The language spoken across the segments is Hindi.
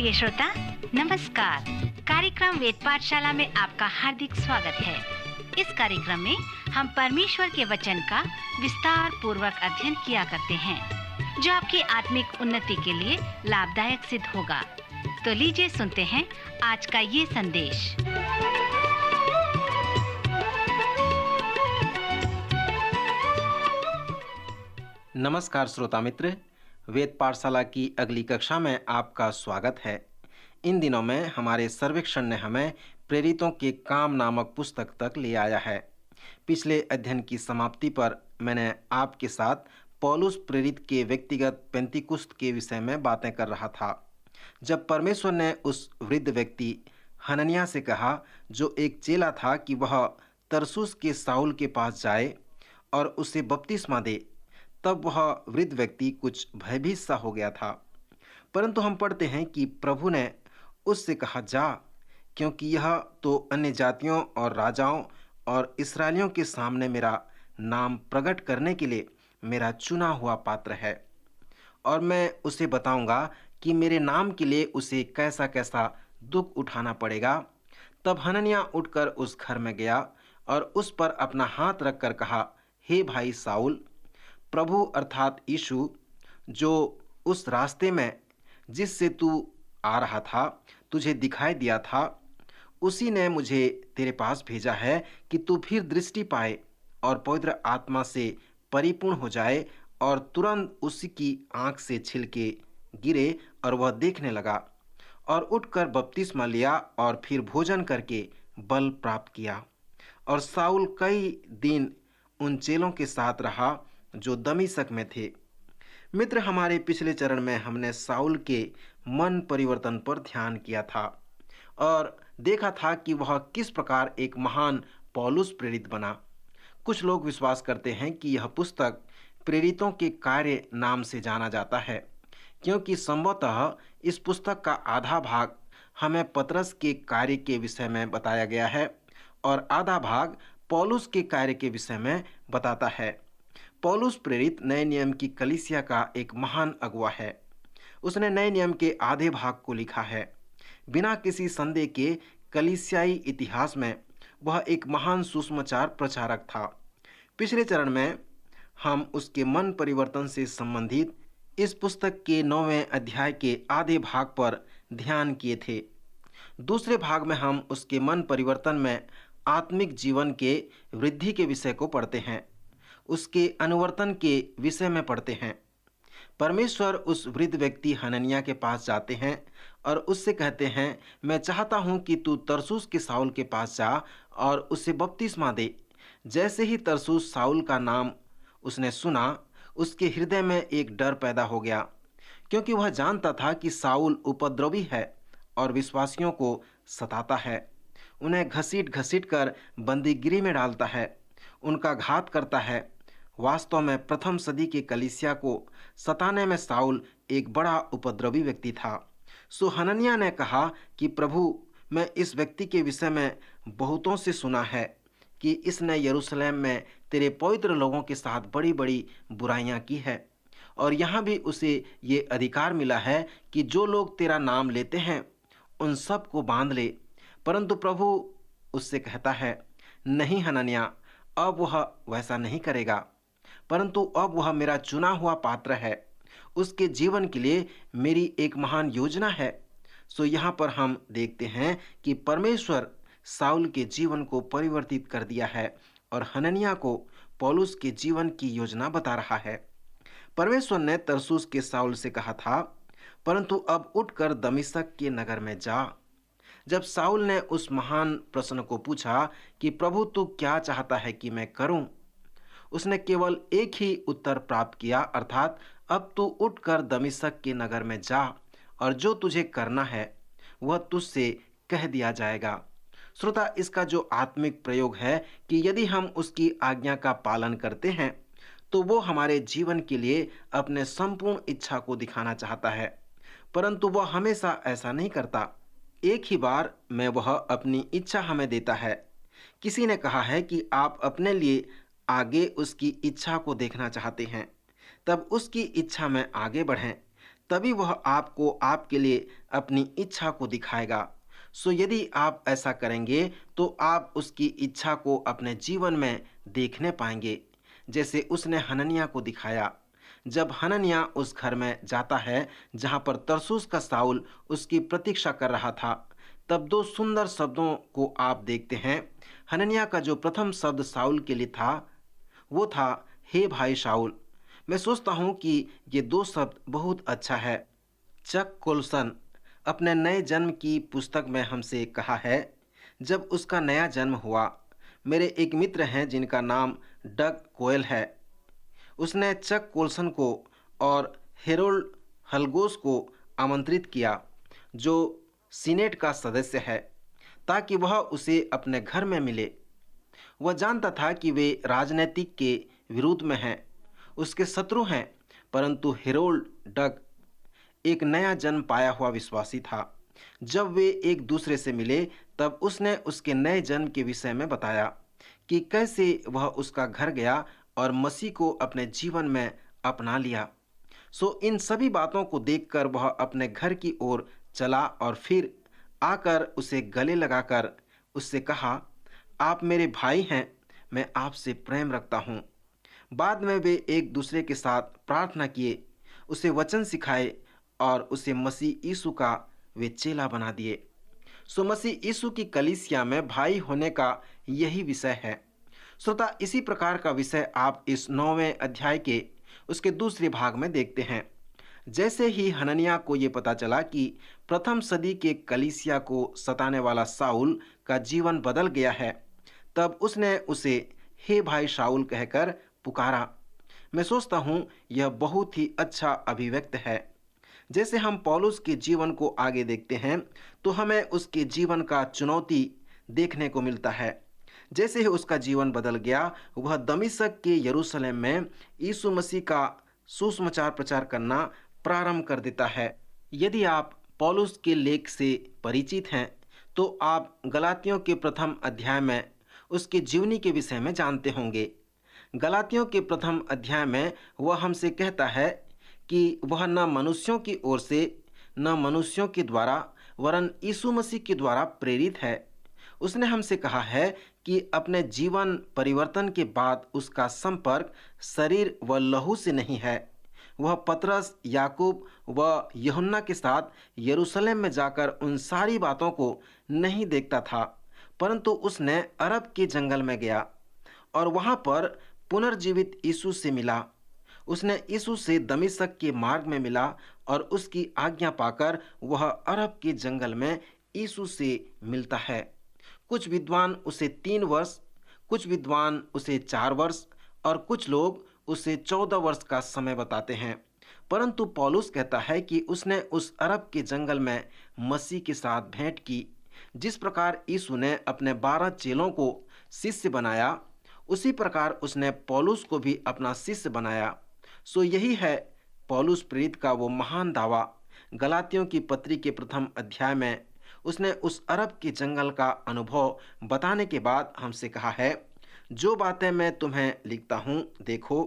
प्रिय श्रोता, नमस्कार। कार्यक्रम वेद पाठशाला में आपका हार्दिक स्वागत है। इस कार्यक्रम में हम परमेश्वर के वचन का विस्तार पूर्वक अध्ययन किया करते हैं, जो आपकी आत्मिक उन्नति के लिए लाभदायक सिद्ध होगा। तो लीजिए सुनते हैं आज का ये संदेश। नमस्कार श्रोता मित्र, वेद पाठशाला की अगली कक्षा में आपका स्वागत है। इन दिनों में हमारे सर्वेक्षण ने हमें प्रेरितों के काम नामक पुस्तक तक ले आया है। पिछले अध्ययन की समाप्ति पर मैंने आपके साथ पौलुस प्रेरित के व्यक्तिगत पेंतीकुस्त के विषय में बातें कर रहा था। जब परमेश्वर ने उस वृद्ध व्यक्ति हनन्याह से कहा, जो एक चेला था, कि वह तरसुस के शाऊल के पास जाए और उसे बपतिस्मा दे, तब वह वृद्ध व्यक्ति कुछ भयभीत सा हो गया था। परंतु हम पढ़ते हैं कि प्रभु ने उससे कहा, जा, क्योंकि यह तो अन्य जातियों और राजाओं और इस्राएलियों के सामने मेरा नाम प्रकट करने के लिए मेरा चुना हुआ पात्र है, और मैं उसे बताऊंगा कि मेरे नाम के लिए उसे कैसा कैसा दुख उठाना पड़ेगा। तब हनन्याह उठकर उस घर में गया और उस पर अपना हाथ रखकर कहा, हे भाई शाऊल, प्रभु अर्थात यीशु, जो उस रास्ते में जिससे तू आ रहा था तुझे दिखाई दिया था, उसी ने मुझे तेरे पास भेजा है कि तू फिर दृष्टि पाए और पवित्र आत्मा से परिपूर्ण हो जाए। और तुरंत उसी की आंख से छिलके गिरे और वह देखने लगा, और उठकर बपतिस्मा लिया और फिर भोजन करके बल प्राप्त किया। और शाऊल कई दिन उन चेलों के साथ रहा जो दमिश्क में थे। मित्र, हमारे पिछले चरण में हमने शाऊल के मन परिवर्तन पर ध्यान किया था और देखा था कि वह किस प्रकार एक महान पौलुस प्रेरित बना। कुछ लोग विश्वास करते हैं कि यह पुस्तक प्रेरितों के कार्य नाम से जाना जाता है, क्योंकि संभवतः इस पुस्तक का आधा भाग हमें पतरस के कार्य के विषय में बताया गया है और आधा भाग पौलुस के कार्य के विषय में बताता है। पौलुस प्रेरित नए नियम की कलीसिया का एक महान अगुवा है। उसने नए नियम के आधे भाग को लिखा है। बिना किसी संदेह के कलीसियाई इतिहास में वह एक महान सुसमाचार प्रचारक था। पिछले चरण में हम उसके मन परिवर्तन से संबंधित इस पुस्तक के 9वें अध्याय के आधे भाग पर ध्यान किए थे। दूसरे भाग में हम उसके मन परिवर्तन में आत्मिक जीवन के वृद्धि के विषय को पढ़ते हैं, उसके अनुवर्तन के विषय में पढ़ते हैं। परमेश्वर उस वृद्ध व्यक्ति हनन्याह के पास जाते हैं और उससे कहते हैं, मैं चाहता हूं कि तू तरसुस के शाऊल के पास जा और उसे बपतिस्मा दे। जैसे ही तरसुस शाऊल का नाम उसने सुना, उसके हृदय में एक डर पैदा हो गया, क्योंकि वह जानता था कि शाऊल उपद्रवी है और विश्वासियों को सताता है, उन्हें घसीट घसीट कर बंदीगिरी में डालता है, उनका घात करता है। वास्तव में प्रथम सदी के कलीसिया को सताने में शाऊल एक बड़ा उपद्रवी व्यक्ति था। सो हनन्याह ने कहा कि प्रभु, मैं इस व्यक्ति के विषय में बहुतों से सुना है कि इसने यरूशलेम में तेरे पवित्र लोगों के साथ बड़ी बड़ी बुराइयां की है, और यहाँ भी उसे ये अधिकार मिला है कि जो लोग तेरा नाम लेते हैं उन सब को बांध ले। परंतु प्रभु उससे कहता है, नहीं हनन्याह, अब वह वैसा नहीं करेगा, परंतु अब वह मेरा चुना हुआ पात्र है। उसके जीवन के लिए मेरी एक महान योजना है। सो यहाँ पर हम देखते हैं कि परमेश्वर शाऊल के जीवन को परिवर्तित कर दिया है और हनन्याह को पौलुस के जीवन की योजना बता रहा है। परमेश्वर ने तरसुस के शाऊल से कहा था, परंतु अब उठकर दमिश्क के नगर में जा। जब शाऊल ने उस महान प्रश्न को पूछा कि प्रभु, तू क्या चाहता है कि मैं करूं, उसने केवल एक ही उत्तर प्राप्त किया, अर्थात अब तू उठकर दमिश्क के नगर में जा और जो तुझे करना है वह तुझसे कह दिया जाएगा। श्रोता, इसका जो आत्मिक प्रयोग है कि यदि हम उसकी आज्ञा का पालन करते हैं तो वो हमारे जीवन के लिए अपने संपूर्ण इच्छा को दिखाना चाहता है, परंतु वह हमेशा ऐसा नहीं करता। एक ही बार में वह अपनी इच्छा हमें देता है। किसी ने कहा है कि आप अपने लिए आगे उसकी इच्छा को देखना चाहते हैं, तब उसकी इच्छा में आगे बढ़ें, तभी वह आपको आपके लिए अपनी इच्छा को दिखाएगा। सो यदि आप ऐसा करेंगे तो आप उसकी इच्छा को अपने जीवन में देखने पाएंगे, जैसे उसने हनन्याह को दिखाया। जब हनन्याह उस घर में जाता है जहां पर तरसुस का साउल उसकी प्रतीक्षा कर रहा था, तब दो सुंदर शब्दों को आप देखते हैं। हनन्याह का जो प्रथम शब्द साउल के लिए था वो था, हे भाई शाऊल। मैं सोचता हूँ कि ये दो शब्द बहुत अच्छा है। चक कोल्सन अपने नए जन्म की पुस्तक में हमसे कहा है, जब उसका नया जन्म हुआ, मेरे एक मित्र हैं जिनका नाम डग कोयल है, उसने चक कोल्सन को और हेरोल्ड हलगोस को आमंत्रित किया, जो सीनेट का सदस्य है, ताकि वह उसे अपने घर में मिले। वह जानता था कि वे राजनीतिक के विरोध में हैं, उसके शत्रु हैं, परंतु हेरोल्ड डग एक नया जन्म पाया हुआ विश्वासी था। जब वे एक दूसरे से मिले, तब उसने उसके नए जन्म के विषय में बताया कि कैसे वह उसका घर गया और मसीह को अपने जीवन में अपना लिया। सो इन सभी बातों को देखकर वह अपने घर की ओर चला और फिर आकर उसे गले लगाकर उससे कहा, आप मेरे भाई हैं, मैं आपसे प्रेम रखता हूँ। बाद में वे एक दूसरे के साथ प्रार्थना किए, उसे वचन सिखाए और उसे मसीह यीशु का वे चेला बना दिए। सो मसीह यीशु की कलीसिया में भाई होने का यही विषय है। श्रोता, इसी प्रकार का विषय आप इस 9वें अध्याय के उसके दूसरे भाग में देखते हैं। जैसे ही हनन्याह को ये पता चला कि प्रथम सदी के कलीसिया को सताने वाला साउल का जीवन बदल गया है, तब उसने उसे हे भाई शाऊल कहकर पुकारा। मैं सोचता हूँ यह बहुत ही अच्छा अभिव्यक्त है। जैसे हम पौलुस के जीवन को आगे देखते हैं तो हमें उसके जीवन का चुनौती देखने को मिलता है। जैसे ही उसका जीवन बदल गया, वह दमिश्क के यरूशलेम में यीशु मसीह का सुसमाचार प्रचार करना प्रारंभ कर देता है। यदि आप पौलुस के लेख से परिचित हैं तो आप गलातियों के प्रथम अध्याय में उसके जीवनी के विषय में जानते होंगे। गलातियों के प्रथम अध्याय में वह हमसे कहता है कि वह न मनुष्यों की ओर से न मनुष्यों के द्वारा वरन यीशु मसीह के द्वारा प्रेरित है। उसने हमसे कहा है कि अपने जीवन परिवर्तन के बाद उसका संपर्क शरीर व लहू से नहीं है। वह पतरस, याकूब व यूहन्ना के साथ यरूशलेम में जाकर उन सारी बातों को नहीं देखता था, परंतु उसने अरब के जंगल में गया और वहां पर पुनर्जीवित यीशु से मिला। उसने यीशु से दमिश्क के मार्ग में मिला और उसकी आज्ञा पाकर वह अरब के जंगल में यीशु से मिलता है। कुछ विद्वान उसे 3 वर्ष, कुछ विद्वान उसे 4 वर्ष और कुछ लोग उसे 14 वर्ष का समय बताते हैं, परंतु पौलुस कहता है कि उसने उस अरब के जंगल में मसीह के साथ भेंट की। जिस प्रकार यीशु ने अपने 12 चेलों को शिष्य बनाया, उसी प्रकार उसने पौलुस को भी अपना शिष्य बनाया। सो यही है पौलुस प्रेरित का वो महान दावा। गलातियों की पत्री के प्रथम अध्याय में उसने उस अरब के जंगल का अनुभव बताने के बाद हमसे कहा है, जो बातें मैं तुम्हें लिखता हूँ, देखो,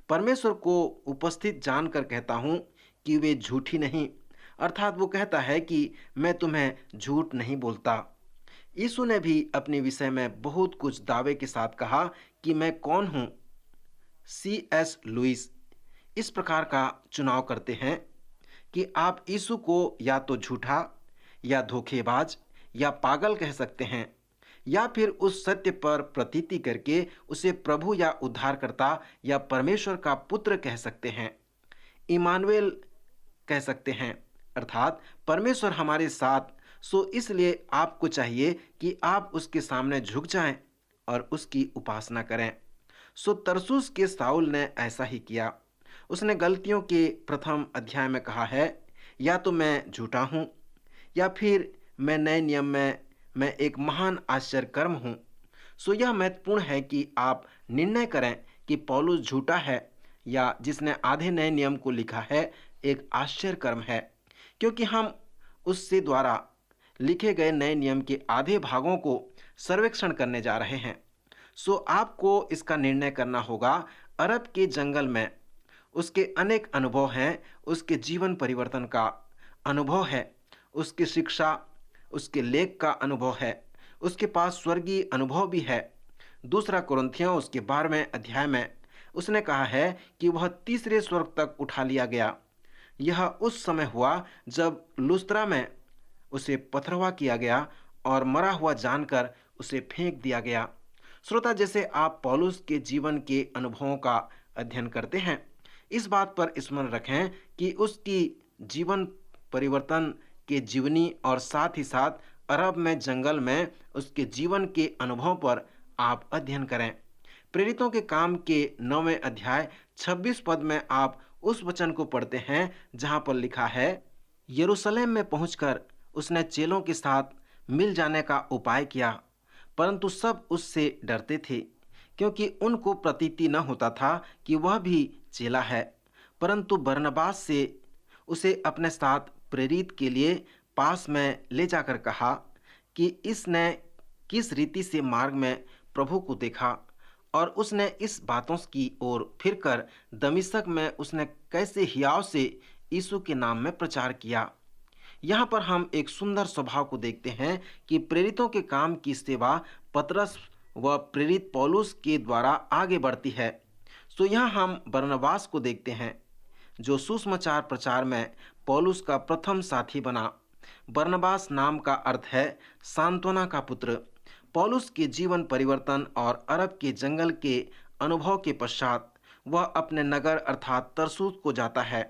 परमेश्वर को उपस्थित जानकर कहता हूँ कि वे झूठी नहीं। अर्थात वो कहता है कि मैं तुम्हें झूठ नहीं बोलता। यीशु ने भी अपने विषय में बहुत कुछ दावे के साथ कहा कि मैं कौन हूँ। C.S. लुइस इस प्रकार का चुनाव करते हैं कि आप यीशु को या तो झूठा या धोखेबाज या पागल कह सकते हैं, या फिर उस सत्य पर प्रतीति करके उसे प्रभु या उद्धारकर्ता या परमेश्वर का पुत्र कह सकते हैं। इमानुएल कह सकते हैं, अर्थात परमेश्वर हमारे साथ। सो इसलिए आपको चाहिए कि आप उसके सामने झुक जाएं और उसकी उपासना करें। सो तरसुस के साउल ने ऐसा ही किया। उसने गलतियों के प्रथम अध्याय में कहा है, या तो मैं झूठा हूँ या फिर मैं नए नियम में मैं एक महान आश्चर्य कर्म हूँ। सो यह महत्वपूर्ण है कि आप निर्णय करें कि पौलुस झूठा है या जिसने आधे नए नियम को लिखा है एक आश्चर्य कर्म है, क्योंकि हम उससे द्वारा लिखे गए नए नियम के आधे भागों को सर्वेक्षण करने जा रहे हैं। सो आपको इसका निर्णय करना होगा। अरब के जंगल में उसके अनेक अनुभव हैं, उसके जीवन परिवर्तन का अनुभव है, उसकी शिक्षा, उसके लेख का अनुभव है, उसके पास स्वर्गीय अनुभव भी है। दूसरा कुरिन्थियों उसके 12वें अध्याय में उसने कहा है कि वह तीसरे स्वर्ग तक उठा लिया गया। यह उस समय हुआ जब लुस्त्रा में उसे पथरवा किया गया और मरा हुआ जानकर उसे फेंक दिया गया। श्रोता, जैसे आप पौलुस के जीवन के अनुभवों का अध्ययन करते हैं, इस बात पर स्मरण रखें कि उसकी जीवन परिवर्तन के जीवनी और साथ ही साथ अरब में जंगल में उसके जीवन के अनुभव पर आप अध्ययन करें। प्रेरितों के काम के 9वें अध्याय 26 पद में आप उस वचन को पढ़ते हैं जहां पर लिखा है, यरूशलेम में पहुंचकर उसने चेलों के साथ मिल जाने का उपाय किया, परंतु सब उससे डरते थे, क्योंकि उनको प्रतीति न होता था कि वह भी चेला है। परंतु बरनबास से उसे अपने साथ प्रेरित के लिए पास में ले जाकर कहा कि इसने किस रीति से मार्ग में प्रभु को देखा, और उसने इस बातों की ओर फिरकर दमिश्क में उसने कैसे हियाव से यीशु के नाम में प्रचार किया। यहाँ पर हम एक सुंदर स्वभाव को देखते हैं कि प्रेरितों के काम की सेवा पतरस व प्रेरित पौलुस के द्वारा आगे बढ़ती है। सो यहाँ हम बरनबास को देखते हैं, जो सुसमाचार प्रचार में पौलुस का प्रथम साथी बना। बरनबास नाम का अर्थ है सांत्वना का पुत्र। पौलुस के जीवन परिवर्तन और अरब के जंगल के अनुभव के पश्चात वह अपने नगर अर्थात तरसुस को जाता है।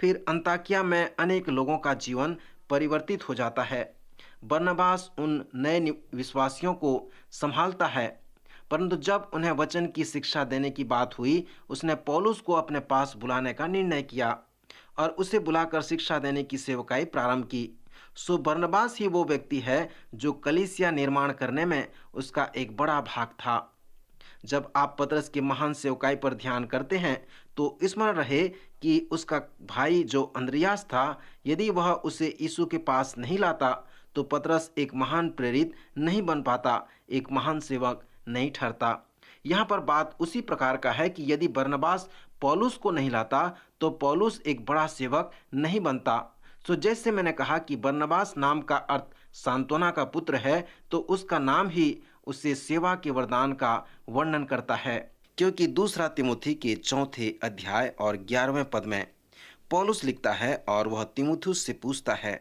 फिर अंताकिया में अनेक लोगों का जीवन परिवर्तित हो जाता है। बरनबास उन नए विश्वासियों को संभालता है, परंतु जब उन्हें वचन की शिक्षा देने की बात हुई, उसने पौलुस को अपने पास बुलाने का निर्णय किया और उसे बुलाकर शिक्षा देने की सेवकाई प्रारंभ की। सो बरनबास ही वो व्यक्ति है जो कलीसिया निर्माण करने में उसका एक बड़ा भाग था। जब आप पतरस की महान सेवकाई पर ध्यान करते हैं तो स्मरण रहे कि उसका भाई जो अंद्रियास था, यदि वह उसे यीशु के पास नहीं लाता तो पतरस एक महान प्रेरित नहीं बन पाता, एक महान सेवक नहीं ठहरता। यहाँ पर बात उसी प्रकार का है कि यदि बरनबास पौलुस को नहीं लाता तो पौलुस एक बड़ा सेवक नहीं बनता। सो जैसे मैंने कहा कि बरनबास नाम का अर्थ सांत्वना का पुत्र है, तो उसका नाम ही उसे सेवा के वरदान का वर्णन करता है, क्योंकि दूसरा तिमुथी के 4 अध्याय और 11वें पद में पौलुस लिखता है और वह तिमुथियुस से पूछता है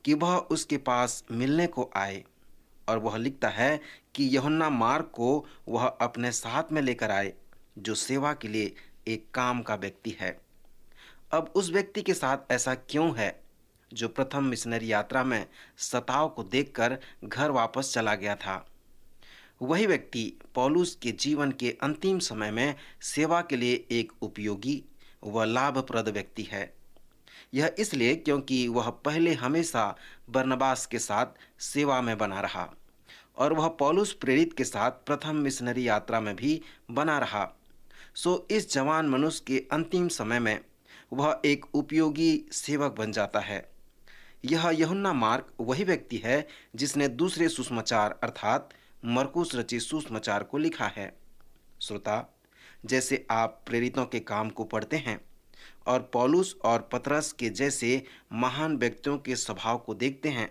कि वह उसके पास मिलने को आए, और वह लिखता है कि यूहन्ना मार्क को वह अपने साथ में लेकर आए, जो सेवा के लिए एक काम का व्यक्ति है। अब उस व्यक्ति के साथ ऐसा क्यों है जो प्रथम मिशनरी यात्रा में सताव को देखकर घर वापस चला गया था? वही व्यक्ति पौलुस के जीवन के अंतिम समय में सेवा के लिए एक उपयोगी व लाभप्रद व्यक्ति है। यह इसलिए क्योंकि वह पहले हमेशा बरनबास के साथ सेवा में बना रहा और वह पौलुस प्रेरित के साथ प्रथम मिशनरी यात्रा में भी बना रहा। सो इस जवान मनुष्य के अंतिम समय में वह एक उपयोगी सेवक बन जाता है। यह यूहन्ना मार्क वही व्यक्ति है जिसने दूसरे सुसमाचार अर्थात मरकुस रचित सुसमाचार को लिखा है। श्रोता, जैसे आप प्रेरितों के काम को पढ़ते हैं और पौलुस और पतरस के जैसे महान व्यक्तियों के स्वभाव को देखते हैं,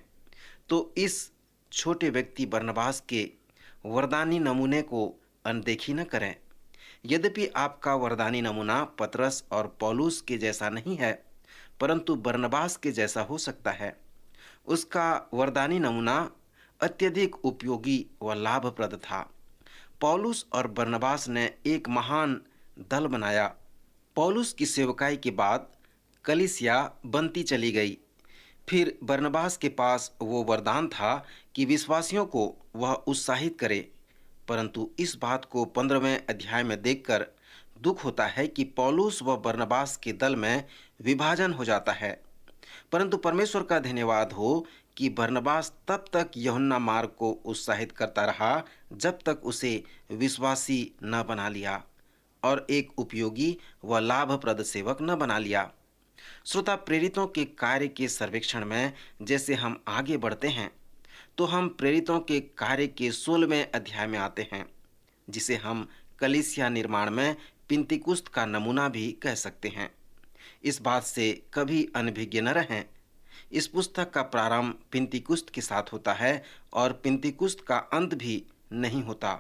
तो इस छोटे व्यक्ति बरनबास के वरदानी नमूने को अनदेखी न करें। यद्यपि आपका वरदानी नमूना पतरस और पौलुस के जैसा नहीं है, परंतु बरनबास के जैसा हो सकता है। उसका वरदानी नमूना अत्यधिक उपयोगी व लाभप्रद था। पौलुस और बरनबास ने एक महान दल बनाया। पौलुस की सेवकाई के बाद कलीसिया बनती चली गई। फिर बरनबास के पास वो वरदान था कि विश्वासियों को वह उत्साहित करे, परंतु इस बात को 15वें अध्याय में देखकर दुख होता है कि पौलुस व बरनबास के दल में विभाजन हो जाता है। परंतु परमेश्वर का धन्यवाद हो कि बरनबास तब तक यूहन्ना मार्क को उत्साहित करता रहा जब तक उसे विश्वासी न बना लिया और एक उपयोगी व लाभप्रद सेवक न बना लिया। श्रोता, प्रेरितों के कार्य के सर्वेक्षण में जैसे हम आगे बढ़ते हैं तो हम प्रेरितों के कार्य के 16वें अध्याय में आते हैं, जिसे हम कलीसिया निर्माण में पिंतीकुस्त का नमूना भी कह सकते हैं। इस बात से कभी अनभिज्ञ न रहें। इस पुस्तक का प्रारंभ पिंतीकुस्त के साथ होता है और पिंतीकुस्त का अंत भी नहीं होता।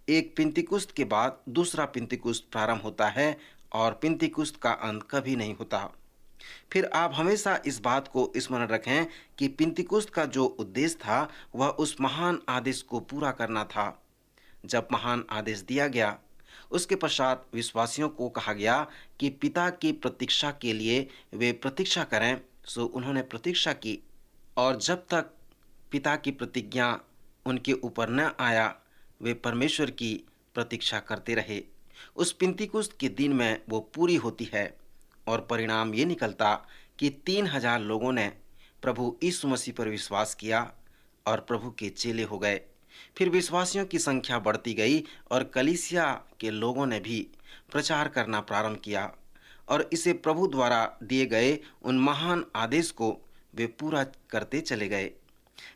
एक पिंतीकुस्त के बाद दूसरा पिंतीकुस्त प्रारंभ होता है और पिंतीकुस्त का अंत कभी नहीं होता। फिर आप हमेशा इस बात को स्मरण रखें कि पिंतीकुस्त का जो उद्देश्य था वह उस महान आदेश को पूरा करना था। जब महान आदेश दिया गया, उसके पश्चात विश्वासियों को कहा गया कि पिता की प्रतीक्षा के लिए वे प्रतीक्षा करें। सो उन्होंने प्रतीक्षा की और जब तक पिता की प्रतिज्ञा उनके ऊपर न आया, वे परमेश्वर की प्रतीक्षा करते रहे। उस पिंतीकुस्त के दिन में वो पूरी होती है और परिणाम ये निकलता कि 3000 लोगों ने प्रभु यीशु मसीह पर विश्वास किया और प्रभु के चेले हो गए। फिर विश्वासियों की संख्या बढ़ती गई और कलीसिया के लोगों ने भी प्रचार करना प्रारंभ किया और इसे प्रभु द्वारा दिए गए उन महान आदेश को वे पूरा करते चले गए।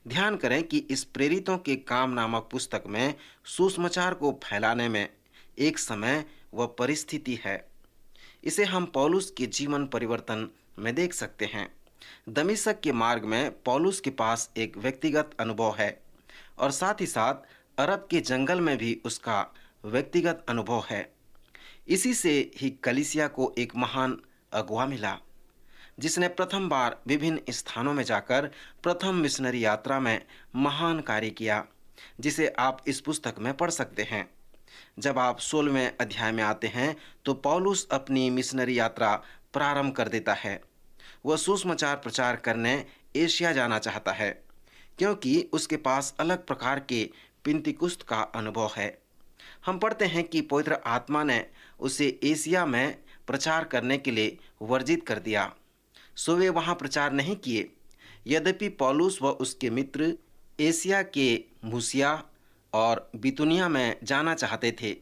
ध्यान करें कि इस प्रेरितों के काम नामक पुस्तक में सुसमाचार को फैलाने में एक समय व परिस्थिति है। इसे हम पौलुस के जीवन परिवर्तन में देख सकते हैं। दमिश्क के मार्ग में पौलुस के पास एक व्यक्तिगत अनुभव है और साथ ही साथ अरब के जंगल में भी उसका व्यक्तिगत अनुभव है। इसी से ही कलीसिया को एक महान अगुवा मिला, जिसने प्रथम बार विभिन्न स्थानों में जाकर प्रथम मिशनरी यात्रा में महान कार्य किया, जिसे आप इस पुस्तक में पढ़ सकते हैं। जब आप 16वें अध्याय में आते हैं तो पौलुस अपनी मिशनरी यात्रा प्रारंभ कर देता है। वह सुसमाचार प्रचार करने एशिया जाना चाहता है, क्योंकि उसके पास अलग प्रकार के पिंतीकुस्त का अनुभव है। हम पढ़ते हैं कि पवित्र आत्मा ने उसे एशिया में प्रचार करने के लिए वर्जित कर दिया, सो वे वहाँ प्रचार नहीं किए। यद्यपि पौलुस व उसके मित्र एशिया के मूसिया और बितुनिया में जाना चाहते थे,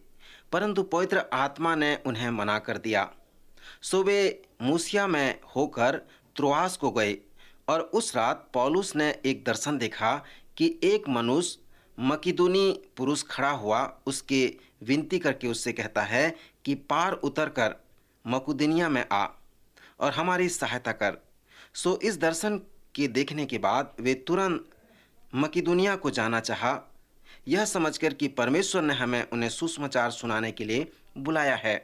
परंतु पवित्र आत्मा ने उन्हें मना कर दिया। सो वे मूसिया में होकर त्रोआस को गए और उस रात पौलुस ने एक दर्शन देखा कि एक मनुष्य मकिदुनी पुरुष खड़ा हुआ, उसके विनती करके उससे कहता है कि पार उतरकर मकुदुनिया में आ और हमारी सहायता कर। सो इस दर्शन के देखने के बाद वे तुरंत मकिदुनिया को जाना चाहा, यह समझकर कि परमेश्वर ने हमें उन्हें सुसमाचार सुनाने के लिए बुलाया है।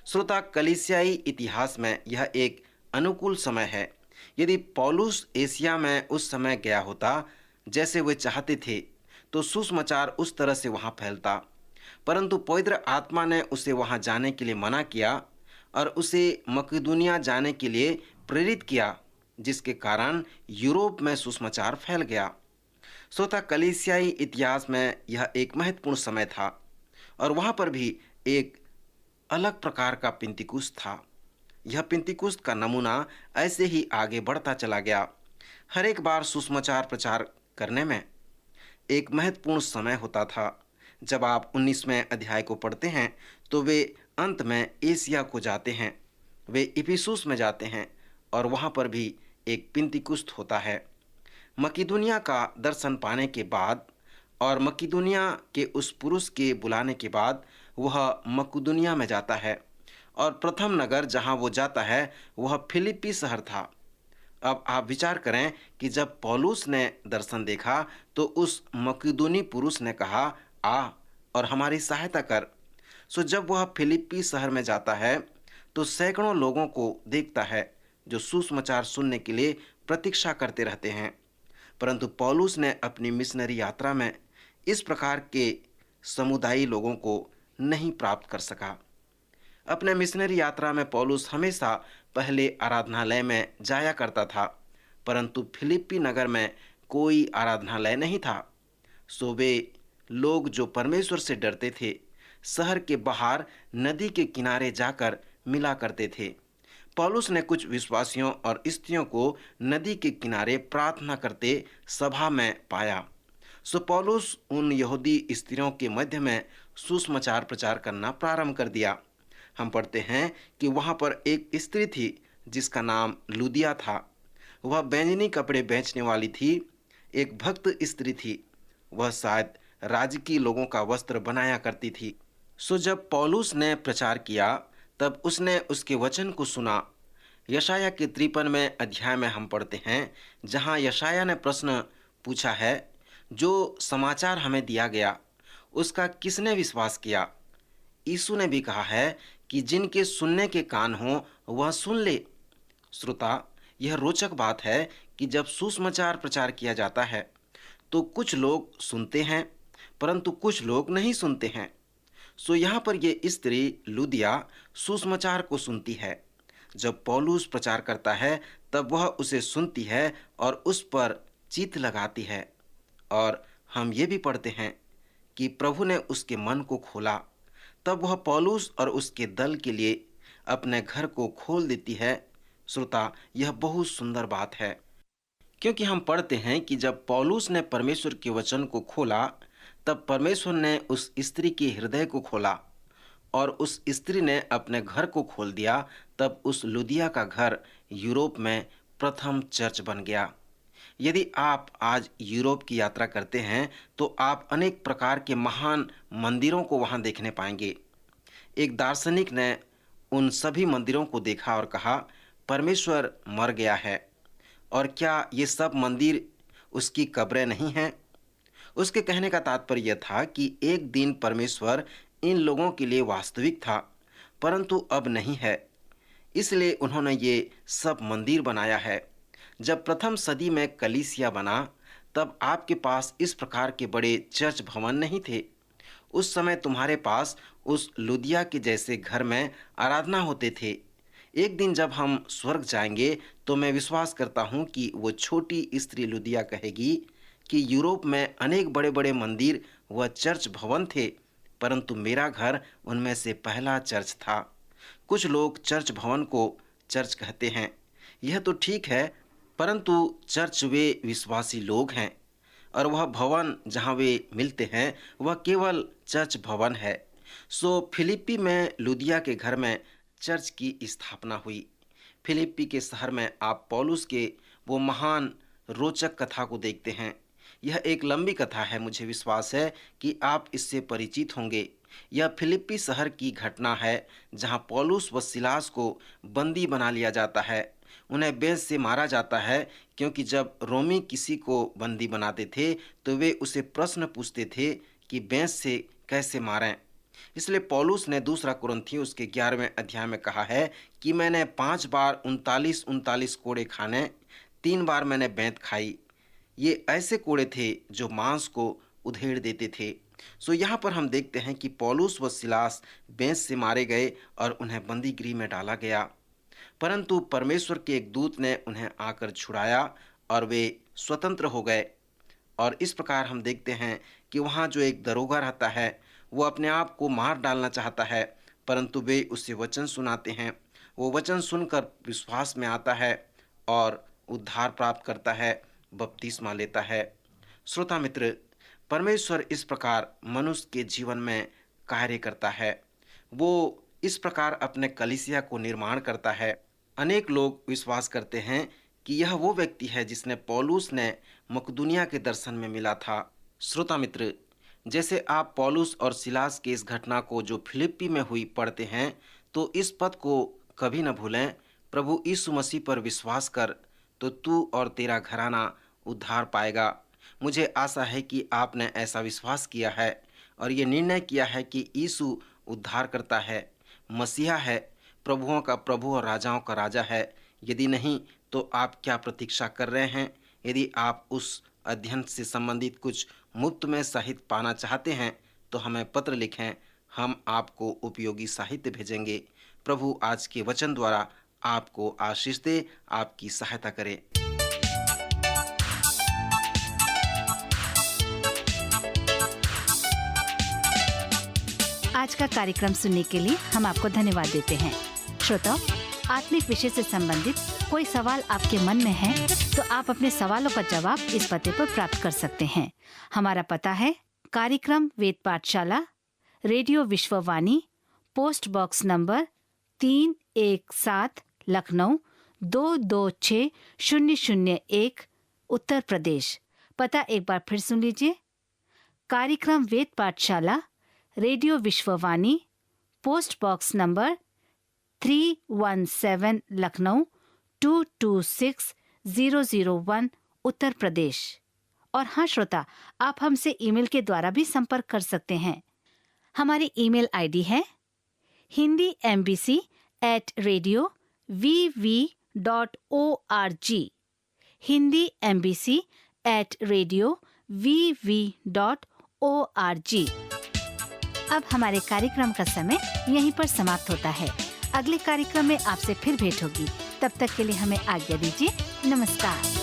श्रोता, कलीसियाई इतिहास में यह एक अनुकूल समय है। यदि पौलुस एशिया में उस समय गया होता जैसे वे चाहते थे, तो सुसमाचार उस तरह से वहाँ फैलता, परंतु पवित्र आत्मा ने उसे वहाँ जाने के लिए मना किया और उसे मकिदुनिया जाने के लिए प्रेरित किया, जिसके कारण यूरोप में सुसमाचार फैल गया। श्रोता, कलीसियाई इतिहास में यह एक महत्वपूर्ण समय था और वहाँ पर भी एक अलग प्रकार का पिंतीकुस्त था। यह पिंतीकुस्त का नमूना ऐसे ही आगे बढ़ता चला गया। हर एक बार सुसमाचार प्रचार करने में एक महत्वपूर्ण समय होता था। जब आप 19वें अध्याय को पढ़ते हैं तो वे अंत में एशिया को जाते हैं, वे इफिसुस में जाते हैं और वहाँ पर भी एक पिंतीकुस्त होता है। मकिदुनिया का दर्शन पाने के बाद और मकिदुनिया के उस पुरुष के बुलाने के बाद वह मकुदुनिया में जाता है और प्रथम नगर जहाँ वो जाता है वह फिलिप्पी शहर था। अब आप विचार करें कि जब पौलुस ने दर्शन देखा तो उस मकिदुनी पुरुष ने कहा, आ और हमारी सहायता कर। सो जब वह फिलिप्पी शहर में जाता है तो सैकड़ों लोगों को देखता है जो सुसमाचार सुनने के लिए प्रतीक्षा करते रहते हैं, परंतु पौलुस ने अपनी मिशनरी यात्रा में इस प्रकार के समुदायी लोगों को नहीं प्राप्त कर सका। अपने मिशनरी यात्रा में पौलुस हमेशा पहले आराधनालय में जाया करता था, परंतु फिलिप्पी नगर में कोई आराधनालय नहीं था। सो वे लोग जो परमेश्वर से डरते थे शहर के बाहर नदी के किनारे जाकर मिला करते थे। पौलुस ने कुछ विश्वासियों और स्त्रियों को नदी के किनारे प्रार्थना करते सभा में पाया। सो पौलुस उन यहूदी स्त्रियों के मध्य में सुसमाचार प्रचार करना प्रारंभ कर दिया। हम पढ़ते हैं कि वहाँ पर एक स्त्री थी जिसका नाम लुदिया था। वह बैंजनी कपड़े बेचने वाली थी, एक भक्त स्त्री थी। वह शायद राजकीय लोगों का वस्त्र बनाया करती थी। जब पौलुस ने प्रचार किया, तब उसने उसके वचन को सुना। यशाया के 53वें अध्याय में हम पढ़ते हैं, जहाँ यशाया ने प्रश्न पूछा है, जो समाचार हमें दिया गया उसका किसने विश्वास किया? यीशु ने भी कहा है कि जिनके सुनने के कान हो वह सुन ले। श्रोता, यह रोचक बात है कि जब सुसमाचार प्रचार किया जाता है तो कुछ लोग सुनते हैं, परंतु कुछ लोग नहीं सुनते हैं। यहाँ पर ये स्त्री लुदिया सुसमाचार को सुनती है। जब पौलुस प्रचार करता है तब वह उसे सुनती है और उस पर चित्त लगाती है। और हम ये भी पढ़ते हैं कि प्रभु ने उसके मन को खोला, तब वह पौलुस और उसके दल के लिए अपने घर को खोल देती है। श्रोता, यह बहुत सुंदर बात है, क्योंकि हम पढ़ते हैं कि जब पौलुस ने परमेश्वर के वचन को खोला, तब परमेश्वर ने उस स्त्री के हृदय को खोला और उस स्त्री ने अपने घर को खोल दिया। तब उस लुदिया का घर यूरोप में प्रथम चर्च बन गया। यदि आप आज यूरोप की यात्रा करते हैं तो आप अनेक प्रकार के महान मंदिरों को वहां देखने पाएंगे। एक दार्शनिक ने उन सभी मंदिरों को देखा और कहा, परमेश्वर मर गया है, और क्या ये सब मंदिर उसकी कब्रें नहीं हैं? उसके कहने का तात्पर्य यह था कि एक दिन परमेश्वर इन लोगों के लिए वास्तविक था, परंतु अब नहीं है, इसलिए उन्होंने ये सब मंदिर बनाया है। जब प्रथम सदी में कलीसिया बना, तब आपके पास इस प्रकार के बड़े चर्च भवन नहीं थे। उस समय तुम्हारे पास उस लुदिया के जैसे घर में आराधना होते थे। एक दिन जब हम स्वर्ग जाएंगे तो मैं विश्वास करता हूँ कि वो छोटी स्त्री लुदिया कहेगी कि यूरोप में अनेक बड़े बड़े मंदिर व चर्च भवन थे, परंतु मेरा घर उनमें से पहला चर्च था। कुछ लोग चर्च भवन को चर्च कहते हैं, यह तो ठीक है, परंतु चर्च वे विश्वासी लोग हैं और वह भवन जहाँ वे मिलते हैं वह केवल चर्च भवन है। फिलिप्पी में लुदिया के घर में चर्च की स्थापना हुई। फिलिप्पी के शहर में आप पौलुस के वो महान रोचक कथा को देखते हैं। यह एक लंबी कथा है, मुझे विश्वास है कि आप इससे परिचित होंगे। यह फिलिप्पी शहर की घटना है जहां पौलुस व सिलास को बंदी बना लिया जाता है। उन्हें बेंच से मारा जाता है, क्योंकि जब रोमी किसी को बंदी बनाते थे तो वे उसे प्रश्न पूछते थे कि बेंच से कैसे मारें। इसलिए पौलुस ने दूसरा कुरिन्थियों उसके 11वें अध्याय में कहा है कि मैंने 5 बार 39 कोड़े खाने, 3 बार मैंने बेंत खाई। ये ऐसे कोड़े थे जो मांस को उधेड़ देते थे। यहाँ पर हम देखते हैं कि पौलुस व सिलास बेंच से मारे गए और उन्हें बंदी गृह में डाला गया, परंतु परमेश्वर के एक दूत ने उन्हें आकर छुड़ाया और वे स्वतंत्र हो गए। और इस प्रकार हम देखते हैं कि वहाँ जो एक दरोगा रहता है वो अपने आप को मार डालना चाहता है, परंतु वे उससे वचन सुनाते हैं। वो वचन सुनकर विश्वास में आता है और उद्धार प्राप्त करता है, बपतिस्मा लेता है। श्रोता मित्र, परमेश्वर इस प्रकार मनुष्य के जीवन में कार्य करता है। वो इस प्रकार अपने कलीसिया को निर्माण करता है। अनेक लोग विश्वास करते हैं कि यह वो व्यक्ति है जिसने पौलुस ने मकदूनिया के दर्शन में मिला था। श्रोता मित्र, जैसे आप पौलुस और सिलास की इस घटना को जो फिलिप्पी में हुई पढ़ते हैं, तो इस पद को कभी न भूलें, प्रभु यीशु मसीह पर विश्वास कर तो तू और तेरा घराना उद्धार पाएगा। मुझे आशा है कि आपने ऐसा विश्वास किया है और ये निर्णय किया है कि यीशु उद्धार करता है, मसीहा है, प्रभुओं का प्रभु और राजाओं का राजा है। यदि नहीं तो आप क्या प्रतीक्षा कर रहे हैं? यदि आप उस अध्ययन से संबंधित कुछ मुफ्त में साहित्य पाना चाहते हैं तो हमें पत्र लिखें, हम आपको उपयोगी साहित्य भेजेंगे। प्रभु आज के वचन द्वारा आपको आशीष दे, आपकी सहायता करे। आज का कार्यक्रम सुनने के लिए हम आपको धन्यवाद देते हैं। श्रोताओ, आत्मिक विषय से संबंधित कोई सवाल आपके मन में है तो आप अपने सवालों का जवाब इस पते पर प्राप्त कर सकते हैं। हमारा पता है कार्यक्रम Ved Pathshala, radio Vishwavani, post box number 317 Lucknow 226001 Uttar Pradesh. पता एक बार फिर सुन लीजिए। कार्यक्रम Ved Pathshala, radio Vishwavani, post box number 317 Lucknow 226001 Uttar Pradesh. और हाँ श्रोता, आप हमसे ईमेल के द्वारा भी संपर्क कर सकते हैं। हमारी ईमेल आईडी है hindiembassy@radio.vv.org, hindiembassy@radio.vv.org। अब हमारे कार्यक्रम का समय यहीं पर समाप्त होता है। अगले कार्यक्रम में आपसे फिर भेंट होगी। तब तक के लिए हमें आज्ञा दीजिए। नमस्कार।